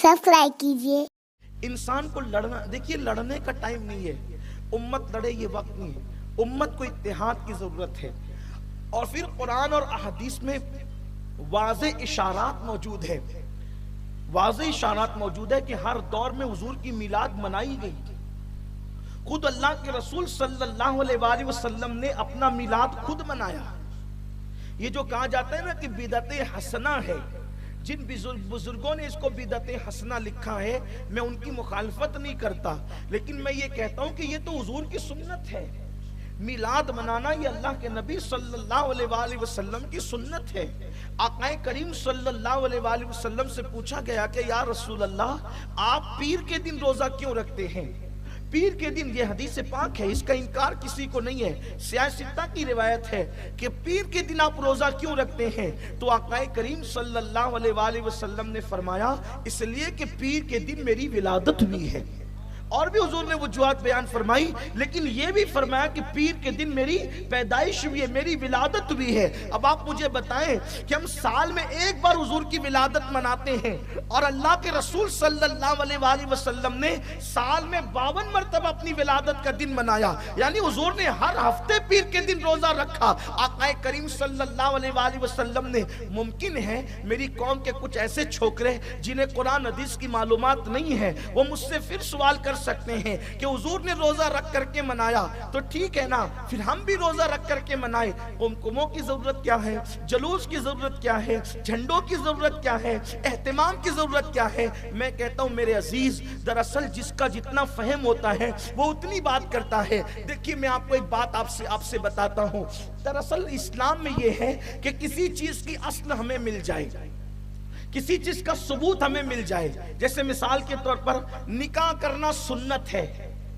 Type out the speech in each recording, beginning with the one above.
Subscribe कीजिए। इंसान को लड़ना, देखिए लड़ने का टाइम नहीं है, उम्मत लड़े ये वक्त नहीं है, उम्मत को इत्तेहाद की जरूरत है। और फिर कुरान और अहदीस में वाज़े इशारात मौजूद है, वाज़े इशारात मौजूद है कि हर दौर में हुजूर की मिलाद मनाई गई। खुद अल्लाह के रसूल सल्लल्लाहु अलैहि वसल्लम ने अपना मिलाद खुद मनाया। ये जो कहा जाता है ना कि बिदअत हसना है, जिन बुजुर्गों ने इसको बिदअत हसना लिखा है, मैं उनकी मुखालफत नहीं करता, लेकिन मैं ये कहता हूं कि ये तो हुजूर की सुन्नत है। मिलाद मनाना ये अल्लाह के नबी सल्लल्लाहु अलैहि वसल्लम की सुन्नत है। आक़ाए करीम सल्लल्लाहु अलैहि वसल्लम से पूछा गया कि या रसूल अल्लाह, आप पीर के दिन रोजा क्यों रखते हैं? पीर के दिन, ये हदीस पाक है, इसका इनकार किसी को नहीं है। सियासिता की रिवायत है कि पीर के दिन आप रोजा क्यों रखते हैं? तो आक़ाए करीम सल्लल्लाहु अलैहि वसल्लम ने फरमाया, इसलिए कि पीर के दिन मेरी विलादत हुई है। और भी हुजूर ने वजूहात बयान फरमाई, लेकिन ये भी फरमाया कि पीर के दिन मेरी पैदाइश हुई है, मेरी विलादत हुई है। अब आप मुझे बताएं कि हम साल में एक बार हुजूर की विलादत मनाते हैं, और अल्लाह के रसूल सल्लल्लाहु अलैहि वसल्लम ने साल में 52 मरतबा अपनी विलादत का दिन मनाया, यानी हुजूर ने हर हफ्ते पीर के दिन रोजा रखा। आक़ाए करीम सल्लल्लाहु अलैहि वसल्लम ने, मुमकिन है मेरी कौम के कुछ ऐसे छोकरे जिन्हें कुरान हदीस की मालूमात नहीं है, वो मुझसे फिर सवाल कर सकते हैं कि हुजूर ने रोजा रख करके मनाया, तो ठीक है ना, फिर हम भी रोजा रख करके मनाए। कुमकुमों की जरूरत क्या है, जलूस की जरूरत क्या है, झंडों की जरूरत क्या है, एहतमाम की जरूरत क्या है? मैं कहता हूं मेरे अजीज, दरअसल जिसका जितना फहम होता है वो उतनी बात करता है। देखिए मैं आपको एक बात आपसे बताता हूं। दरअसल इस्लाम में ये है कि किसी चीज की अस्ल हमें मिल जाए, किसी चीज का सबूत हमें मिल जाए। जैसे मिसाल के तौर पर निकाह करना सुन्नत है,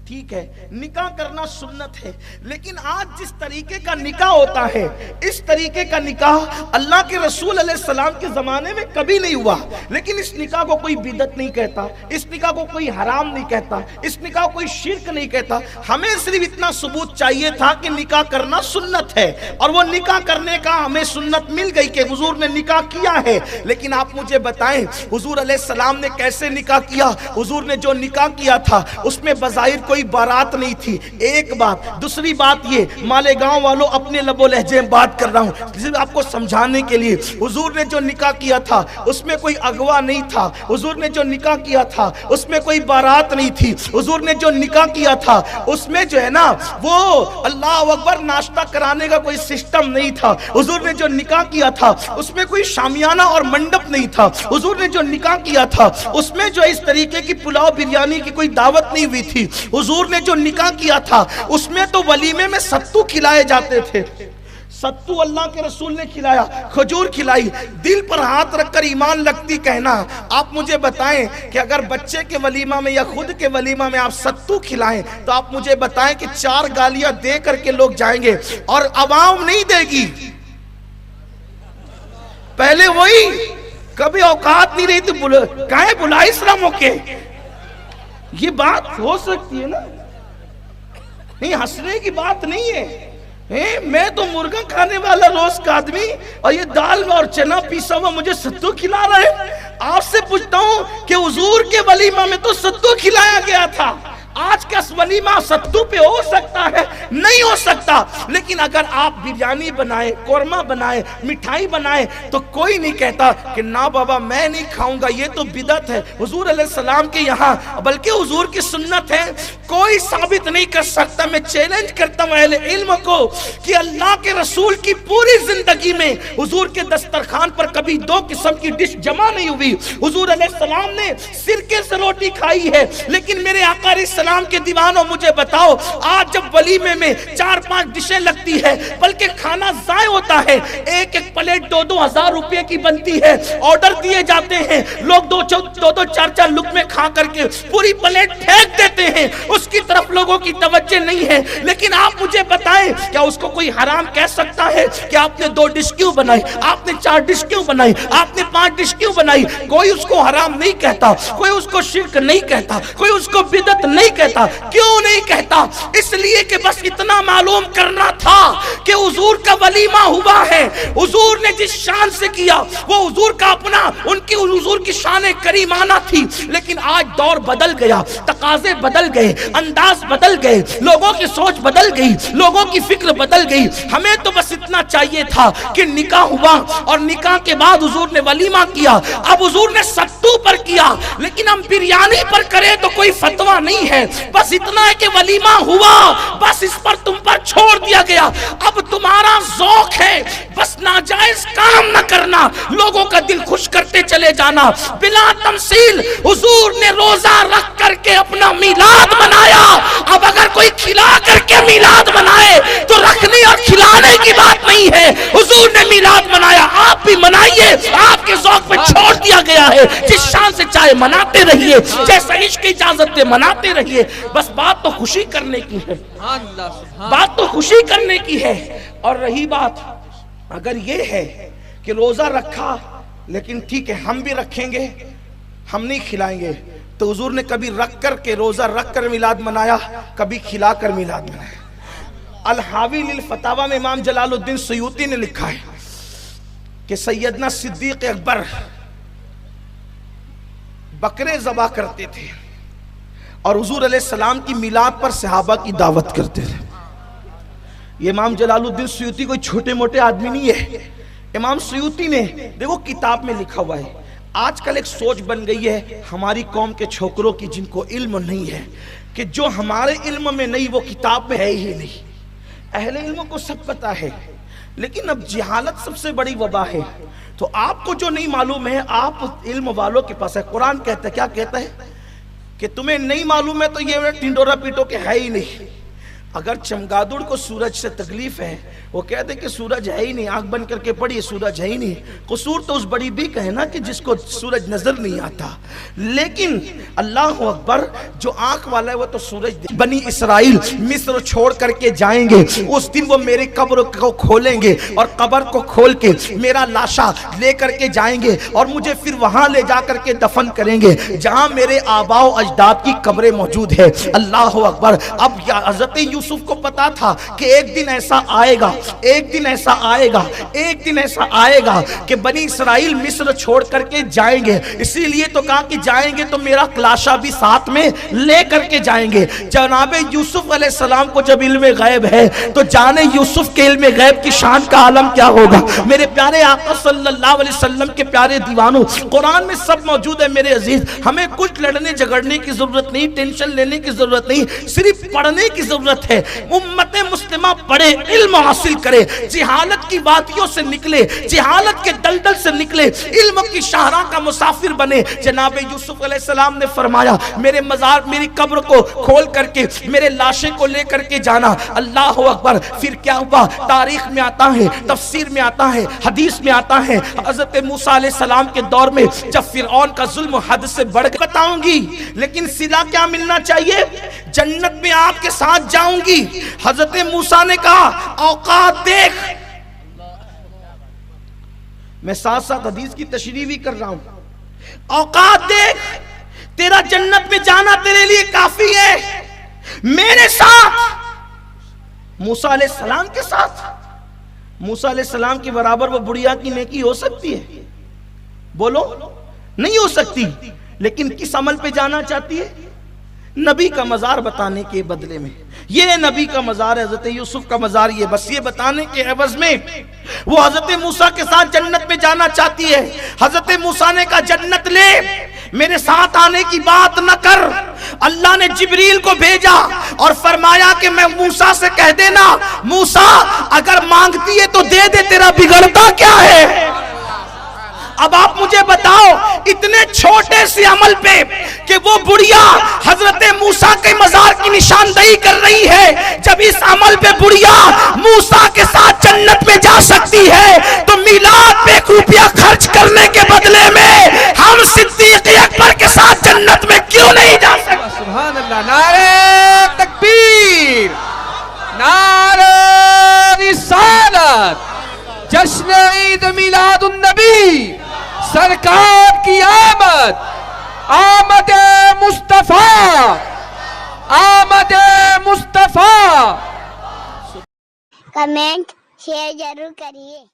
ठीक है, निकाह करना सुन्नत है, लेकिन आज जिस तरीके का निकाह होता है, इस तरीके का निकाह अल्लाह के रसूल अलैहिस्सलाम के जमाने में कभी नहीं हुआ। लेकिन इस निकाह को कोई बिदअत नहीं कहता, इस निकाह को कोई हराम नहीं कहता, इस निकाह को कोई शिर्क नहीं कहता। हमें सिर्फ इतना सबूत चाहिए था कि निकाह करना सुन्नत है, और वो निकाह करने का हमें सुन्नत मिल गई कि हुजूर ने निकाह किया है। लेकिन आप मुझे बताएं हुजूर अलैहिस्सलाम ने कैसे निकाह किया? हुजूर ने जो निकाह किया था उसमें बज़ाहिर कोई बारात नहीं थी, एक बात। दूसरी बात ये, मालेगांव वालों अपने लबो लहजे में बात कर रहा हूं सिर्फ आपको समझाने के लिए। हुजूर ने जो निकाह किया था उसमें कोई अगवा नहीं था, हुजूर ने जो निकाह किया था उसमें कोई बारात नहीं थी, हुजूर ने जो निकाह किया था उसमें जो है ना वो अल्लाह अकबर नाश्ता कराने का कोई सिस्टम नहीं था, हुजूर ने जो निकाह किया था उसमें कोई शामियाना और मंडप नहीं था, हुजूर ने जो निकाह किया था उसमें जो इस तरीके की पुलाव बिरयानी की कोई दावत नहीं हुई थी। हुजूर ने जो निकाह किया था उसमें तो वलीमे में सत्तू खिलाए जाते थे, सत्तू अल्लाह के रसूल ने खिलाया, खजूर खिलाई। दिल पर हाथ रखकर ईमान लगती कहना, आप मुझे बताएं कि अगर बच्चे के वलीमा में या खुद के वलीमा में आप सत्तू खिलाएं, तो आप मुझे बताएं कि 4 गालियां दे करके लोग जाएंगे और अवाम नहीं देगी। पहले वही कभी औकात नहीं रही थी, काहे बुलाई इस्लाम मौके, ये बात हो सकती है ना? नहीं, हंसने की बात नहीं है। मैं तो मुर्गा खाने वाला रोज का आदमी, और ये दाल और चना पीसा हुआ मुझे सत्तू खिला रहा है। आपसे पूछता हूं कि हुजूर के वलीमा में तो सत्तू खिलाया गया था, आज का वलीमा सत्तू पे हो सकता है? नहीं हो सकता। लेकिन अगर आप बिरयानी बनाए, कोरमा बनाए, मिठाई बनाए, तो कोई नहीं कहता कि ना बाबा मैं नहीं खाऊंगा, ये तो बिदअत है हुजूर अलैहिस्सलाम के यहाँ, बल्कि हुजूर की सुन्नत है। कोई साबित नहीं कर सकता। मैं चैलेंज करता हूं अहले इल्म को कि अल्लाह के रसूल की पूरी जिंदगी में हुजूर के दस्तरखान पर कभी 2 किस्म की डिश जमा नहीं हुई। हुजूर अलैहिस्सलाम ने सिरके से रोटी खाई है, लेकिन मेरे आका सलाम के दीवानों मुझे बताओ, आज जब वलीमे में 4-5 डिशें लगती है, बल्कि खाना जाय होता है, एक प्लेट 2-2 हजार रुपए की बनती है, ऑर्डर दिए जाते हैं, लोग 2-2 4-4 लुक़मे खा करके पूरी प्लेट फेंक देते हैं, उसकी तरफ लोगों की तवज्जो नहीं है। लेकिन आप मुझे बताएं, क्या उसको कोई हराम कह सकता है कि आपने 2 डिश क्यों बनाई, आपने 4 डिश क्यों बनाई, आपने 5 डिश क्यों बनाई? कोई उसको हराम नहीं कहता, कोई उसको शिर्क नहीं कहता, कोई उसको बिदअत नहीं کہتا. کیوں نہیں کہتا؟ اس لیے کہ بس اتنا معلوم کرنا تھا کہ حضور کا ولیمہ ہوا ہے. حضور نے جس شان سے کیا وہ حضور کا اپنا، ان کی حضور کی شان کریمانہ تھی. لیکن آج دور بدل گیا، تقاضے بدل گئے، انداز بدل گئے، لوگوں کی سوچ بدل گئی، لوگوں کی فکر بدل گئی. ہمیں تو بس اتنا چاہیے تھا کہ نکاح ہوا اور نکاح کے بعد حضور نے ولیمہ کیا. اب حضور نے ستو پر کیا، لیکن ہم بریانی پر کریں تو کوئی فتویٰ نہیں ہے. بس اتنا ہے کہ ولیمہ ہوا، بس اس پر تم پر چھوڑ دیا گیا. اب تمہارا ذوق ہے بس ناجائز کام نہ کرنا، لوگوں کا دل خوش کرتے چلے جانا بلا تمثیل. حضور نے روزہ رکھ کر کے اپنا میلاد منایا. اب اگر کوئی کھلا کر کے میلاد منائے تو رکھنے اور کھلانے کی بات نہیں ہے. حضور نے میلاد منایا، آپ بھی منائیے. آپ کے ذوق پہ چھوڑ دیا گیا ہے. جس شان سے چاہے مناتے رہیے، جیسا عشق کی اجازت دے مناتے رہیے. بس بات تو خوشی کرنے کی ہے، بات تو خوشی کرنے کی ہے. اور رہی بات اگر یہ ہے کہ روزہ رکھا لیکن ٹھیک ہے ہم بھی رکھیں گے، ہم نہیں کھلائیں گے، تو حضور نے کبھی رکھ کر کے روزہ رکھ کر میلاد منایا، کبھی کھلا کر میلاد منایا. الحاوی للفتاوی میں امام جلال الدین سیوطی نے لکھا ہے کہ سیدنا صدیق اکبر بکرے ذبح کرتے تھے اور حضور علیہ السلام کی میلاد پر صحابہ کی دعوت کرتے تھے. یہ امام جلال الدین سیوطی کوئی چھوٹے موٹے آدمی نہیں ہے. امام سیوطی نے دیکھو کتاب میں لکھا ہوا ہے. آج کل ایک سوچ بن گئی ہے ہماری قوم کے چھوکروں کی جن کو علم نہیں ہے کہ جو ہمارے علم میں نہیں وہ کتاب میں ہے ہی نہیں. اہل علم کو سب پتا ہے، لیکن اب جہالت سب سے بڑی وبا ہے. تو آپ کو جو نہیں معلوم ہے آپ علم والوں کے پاس ہے. قرآن کہتا ہے، کیا کہتا ہے کہ تمہیں نہیں معلوم ہے تو یہ ٹنڈورا پیٹو کہ ہے ہی نہیں. اگر چمگادڑ کو سورج سے تکلیف ہے، وہ کہتے کہ سورج ہے ہی نہیں، آنکھ بند کر کے پڑھیے سورج ہے ہی نہیں. قصور تو اس بڑی بھی کا ہے نا کہ جس کو سورج نظر نہیں آتا. لیکن اللہ اکبر، جو آنکھ والا ہے وہ تو سورج دے. بنی اسرائیل مصر چھوڑ کر کے جائیں گے، اس دن وہ میرے قبر کو کھولیں گے اور قبر کو کھول کے میرا لاشا لے کر کے جائیں گے اور مجھے پھر وہاں لے جا کر کے دفن کریں گے جہاں میرے آباء و اجداد کی قبریں موجود ہے. اللہ اکبر. اب حضرت یوسف کو پتا تھا کہ ایک دن ایسا آئے گا، ایک دن ایسا آئے گا، ایک دن ایسا آئے گا کہ بنی اسرائیل مصر چھوڑ کر کے جائیں گے. اسی لیے تو کہا کہ جائیں گے تو میرا لاشا بھی ساتھ میں لے کر کے جائیں گے. جناب یوسف علیہ السلام کو جب علم غیب ہے تو جانے یوسف کے علم غیب کی شان کا عالم کیا ہوگا. میرے پیارے آقا صلی اللہ علیہ وسلم کے پیارے دیوانوں، قرآن میں سب موجود ہے میرے عزیز. ہمیں کچھ لڑنے جھگڑنے کی ضرورت نہیں، ٹینشن لینے کی ضرورت نہیں، صرف پڑھنے کی ضرورت ہے. امت مسلمہ پڑھے، علم حاصل کرے، جہالت کی وادیوں سے نکلے، جہالت کے دلدل سے نکلے، علم کی شاہراہ کا مسافر بنے. جناب یوسف علیہ السلام نے فرمایا میرے مزار، میری قبر کو کھول کر کے میرے لاشے کو لے کر کے جانا. اللہ اکبر. پھر کیا ہوا؟ تاریخ میں آتا ہے، تفسیر میں آتا ہے، حدیث میں آتا ہے، حضرت موسیٰ علیہ السلام کے دور میں جب فرعون کا ظلم حد سے بڑھ گیا، بتاؤں گی لیکن صلہ کیا ملنا چاہیے؟ جنت میں آپ کے ساتھ جاؤں گی. حضرت موسیٰ نے کہا اوقات دیکھ. میں ساتھ ساتھ حدیث کی تشریح بھی کر رہا ہوں. اوقات دیکھ، تیرا جنت میں جانا تیرے لیے کافی ہے. میرے ساتھ، موسیٰ علیہ السلام کے ساتھ. موسیٰ علیہ السلام کے برابر وہ بڑھیا کی نیکی ہو سکتی ہے؟ بولو نہیں ہو سکتی. لیکن کس عمل پہ جانا چاہتی ہے؟ نبی کا مزار بتانے کے بدلے میں. یہ نبی کا مزار ہے، حضرت یوسف کا مزار. یہ بس یہ بتانے کے عوض میں وہ حضرت موسیٰ کے ساتھ جنت میں جانا چاہتی ہے. حضرت موسیٰ نے کہا جنت لے، میرے ساتھ آنے کی بات نہ کر. اللہ نے جبریل کو بھیجا اور فرمایا کہ میں موسیٰ سے کہہ دینا موسیٰ اگر مانگتی ہے تو دے دے، تیرا بگڑتا کیا ہے. اب آپ مجھے بتاؤ اتنے چھوٹے سے عمل پہ کہ وہ بڑھیا حضرت موسیٰ کے مزار کی نشاندہی کر رہی ہے، جب اس عمل پہ بڑھیا موسیٰ کے ساتھ جنت میں جا سکتی ہے تو میلاد پہ روپیہ خرچ کرنے کے بدلے میں ہم صدیق اکبر کے ساتھ جنت میں کیوں نہیں جا سکتے؟ سبحان اللہ. نعرہ تکبیر، نعرہ رسالت، جشن عید میلاد النبی، سرکار کی آمد، آمد مصطفیٰ، آمد مصطفیٰ. کمنٹ شیئر ضرور کریے.